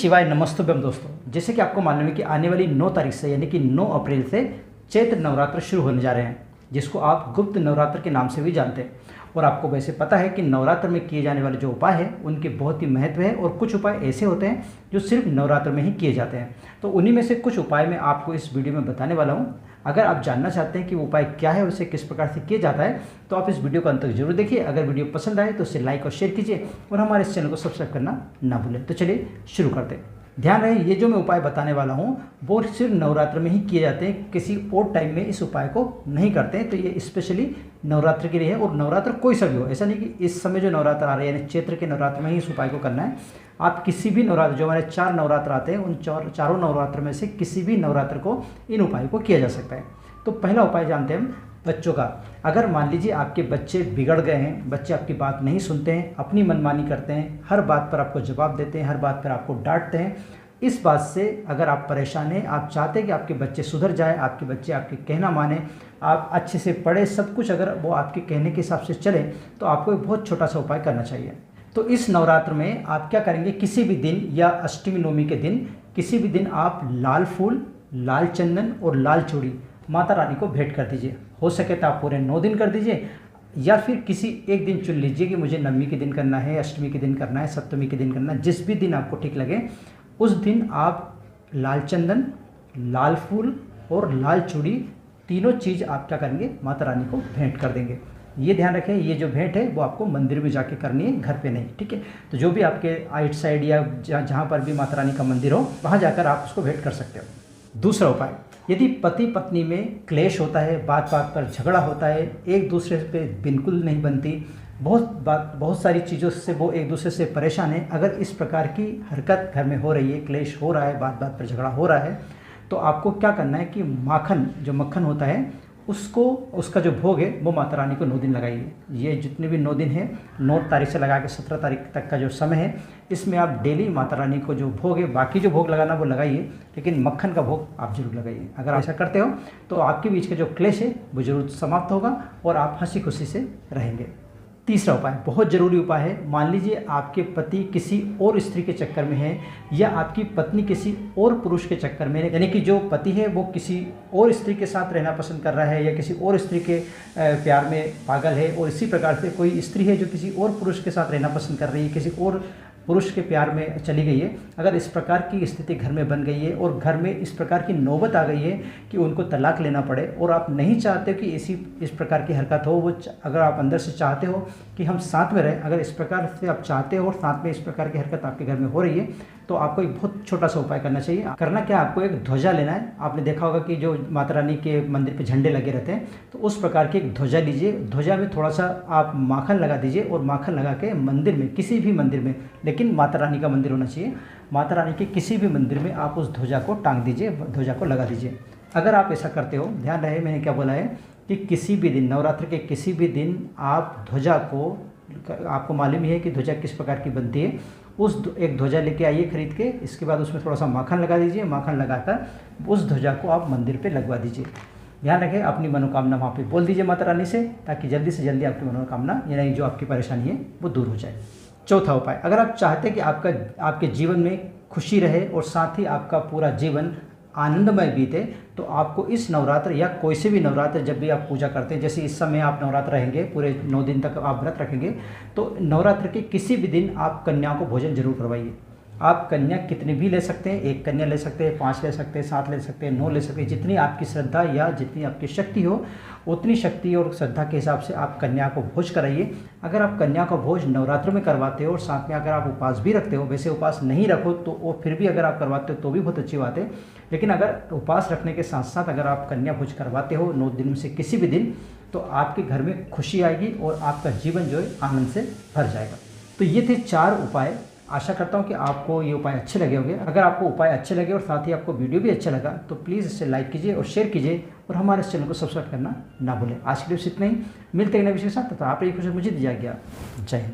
शिवाय नमस्तुभ्यम दोस्तों। जैसे कि आपको मालूम है कि आने वाली 9 तारीख से यानी कि 9 अप्रैल से चैत्र नवरात्र शुरू होने जा रहे हैं, जिसको आप गुप्त नवरात्र के नाम से भी जानते हैं। और आपको वैसे पता है कि नवरात्र में किए जाने वाले जो उपाय हैं उनके बहुत ही महत्व है और कुछ उपाय ऐसे होते हैं जो सिर्फ नवरात्र में ही किए जाते हैं। तो उन्हीं में से कुछ उपाय मैं आपको इस वीडियो में बताने वाला हूँ। अगर आप जानना चाहते हैं कि वो उपाय क्या है और उसे किस प्रकार से किया जाता है तो आप इस वीडियो को अंत तक जरूर देखिए। अगर वीडियो पसंद आए तो इसे लाइक और शेयर कीजिए और हमारे इस चैनल को सब्सक्राइब करना ना भूलें। तो चलिए शुरू करते हैं। ध्यान रहे, ये जो मैं उपाय बताने वाला हूँ वो सिर्फ नवरात्र में ही किए जाते हैं, किसी और टाइम में इस उपाय को नहीं करते हैं। तो ये स्पेशली नवरात्र के लिए है और नवरात्र कोई सा भी हो, ऐसा नहीं कि इस समय जो नवरात्र आ रहे हैं यानी चैत्र के नवरात्र में ही इस उपाय को करना है। आप किसी भी नवरात्र, जो हमारे 4 नवरात्र आते हैं उन चारों नवरात्र में से किसी भी नवरात्र को इन उपायों को किया जा सकता है। तो पहला उपाय जानते हैं हम बच्चों का। अगर मान लीजिए आपके बच्चे बिगड़ गए हैं, बच्चे आपकी बात नहीं सुनते हैं, अपनी मनमानी करते हैं, हर बात पर आपको जवाब देते हैं, हर बात पर आपको डांटते हैं, इस बात से अगर आप परेशान हैं, आप चाहते हैं कि आपके बच्चे सुधर जाए, आपके बच्चे आपके कहना माने, आप अच्छे से पढ़े, सब कुछ अगर वो आपके कहने के हिसाब से चले तो आपको एक बहुत छोटा सा उपाय करना चाहिए। तो इस नवरात्र में आप क्या करेंगे, किसी भी दिन या अष्टमी नवमी के दिन किसी भी दिन आप लाल फूल, लाल चंदन और लाल चूड़ी माता रानी को भेंट कर दीजिए। हो सके तो आप पूरे 9 दिन कर दीजिए या फिर किसी एक दिन चुन लीजिए कि मुझे नवमी के दिन करना है, अष्टमी के दिन करना है, सप्तमी के दिन करना है। जिस भी दिन आपको ठीक लगे उस दिन आप लाल चंदन, लाल फूल और लाल चूड़ी तीनों चीज़ आप क्या करेंगे, माता रानी को भेंट कर देंगे। ये ध्यान रखें, ये जो भेंट है वो आपको मंदिर में जाके करनी है, घर पे नहीं, ठीक है। तो जो भी आपके आइट साइड या जहाँ पर भी माता रानी का मंदिर हो वहाँ जाकर आप उसको भेंट कर सकते हो। दूसरा उपाय, यदि पति पत्नी में क्लेश होता है, बात बात पर झगड़ा होता है, एक दूसरे पे बिल्कुल नहीं बनती, बहुत सारी चीज़ों से वो एक दूसरे से परेशान है, अगर इस प्रकार की हरकत घर में हो रही है, क्लेश हो रहा है, बात बात पर झगड़ा हो रहा है, तो आपको क्या करना है कि माखन, जो मक्खन होता है उसको, उसका जो भोग है वो माता रानी को 9 दिन लगाइए। ये जितने भी 9 दिन हैं, 9 तारीख से लगा के 17 तारीख तक का जो समय है, इसमें आप डेली माता रानी को जो भोग है, बाकी जो भोग लगाना वो लगाइए, लेकिन मक्खन का भोग आप जरूर लगाइए। अगर ऐसा करते हो तो आपके बीच का जो क्लेश है वो जरूर समाप्त होगा और आप हंसी खुशी से रहेंगे। तीसरा उपाय बहुत ज़रूरी उपाय है। मान लीजिए आपके पति किसी और स्त्री के चक्कर में है या आपकी पत्नी किसी और पुरुष के चक्कर में है, यानी कि जो पति है वो किसी और स्त्री के साथ रहना पसंद कर रहा है या किसी और स्त्री के प्यार में पागल है, और इसी प्रकार से कोई स्त्री है जो किसी और पुरुष के साथ रहना पसंद कर रही है, किसी और पुरुष के प्यार में चली गई है। अगर इस प्रकार की स्थिति घर में बन गई है और घर में इस प्रकार की नौबत आ गई है कि उनको तलाक लेना पड़े और आप नहीं चाहते कि इस प्रकार की हरकत हो, वो अगर आप अंदर से चाहते हो कि हम साथ में रहें, अगर इस प्रकार से आप चाहते हो और साथ में इस प्रकार की हरकत आपके घर में हो रही है तो आपको एक बहुत छोटा सा उपाय करना चाहिए। करना क्या, आपको एक ध्वजा लेना है। आपने देखा होगा कि जो माता रानी के मंदिर पे झंडे लगे रहते हैं, तो उस प्रकार की एक ध्वजा लीजिए। ध्वजा में थोड़ा सा आप माखन लगा दीजिए और माखन लगा के मंदिर में, किसी भी मंदिर में, लेकिन माता रानी का मंदिर होना चाहिए, माता रानी के किसी भी मंदिर में आप उस ध्वजा को टांग दीजिए, ध्वजा को लगा दीजिए। अगर आप ऐसा करते हो, ध्यान रहे मैंने क्या बोला है कि किसी भी दिन, नवरात्र के किसी भी दिन आप ध्वजा को, आपको मालूम ही है कि ध्वजा किस प्रकार की बनती है, एक ध्वजा लेके आइए खरीद के, इसके बाद उसमें थोड़ा सा माखन लगा दीजिए। माखन लगाकर उस ध्वजा को आप मंदिर पे लगवा दीजिए। ध्यान रखें, अपनी मनोकामना वहाँ पे बोल दीजिए माता रानी से, ताकि जल्दी से जल्दी आपकी मनोकामना यानी जो आपकी परेशानी है वो दूर हो जाए। चौथा उपाय, अगर आप चाहते हैं कि आपके जीवन में खुशी रहे और साथ ही आपका पूरा जीवन आनंदमय बीते, तो आपको इस नवरात्र या कोई से भी नवरात्र जब भी आप पूजा करते हैं, जैसे इस समय आप नवरात्र रहेंगे, पूरे 9 दिन तक आप व्रत रखेंगे, तो नवरात्र के किसी भी दिन आप कन्याओं को भोजन जरूर करवाइए। आप कन्या कितनी भी ले सकते हैं, 1 कन्या ले सकते हैं, 5 ले सकते हैं, 7 ले सकते हैं, 9 ले सकते हैं, जितनी आपकी श्रद्धा या जितनी आपकी शक्ति हो उतनी शक्ति और श्रद्धा के हिसाब से आप कन्या को भोज कराइए। अगर आप कन्या का भोज नवरात्र में करवाते हो और साथ में अगर आप उपवास भी रखते हो, वैसे उपवास नहीं रखो तो वो फिर भी अगर आप करवाते हो तो भी बहुत अच्छी बात है, लेकिन अगर उपवास रखने के साथ साथ अगर आप कन्या भोज करवाते हो 9 दिन में से किसी भी दिन, तो आपके घर में खुशी आएगी और आपका जीवन जो है आनंद से भर जाएगा। तो ये थे 4 उपाय। आशा करता हूँ कि आपको ये उपाय अच्छे लगे होंगे। अगर आपको उपाय अच्छे लगे और साथ ही आपको वीडियो भी अच्छा लगा तो प्लीज़ इसे लाइक कीजिए और शेयर कीजिए और हमारे इस चैनल को सब्सक्राइब करना ना भूलें। आज के लिए इतना ही, मिलते हैं नए विषय के साथ। तो आप ये खुशी मुझे दिया गया। जय हिंद।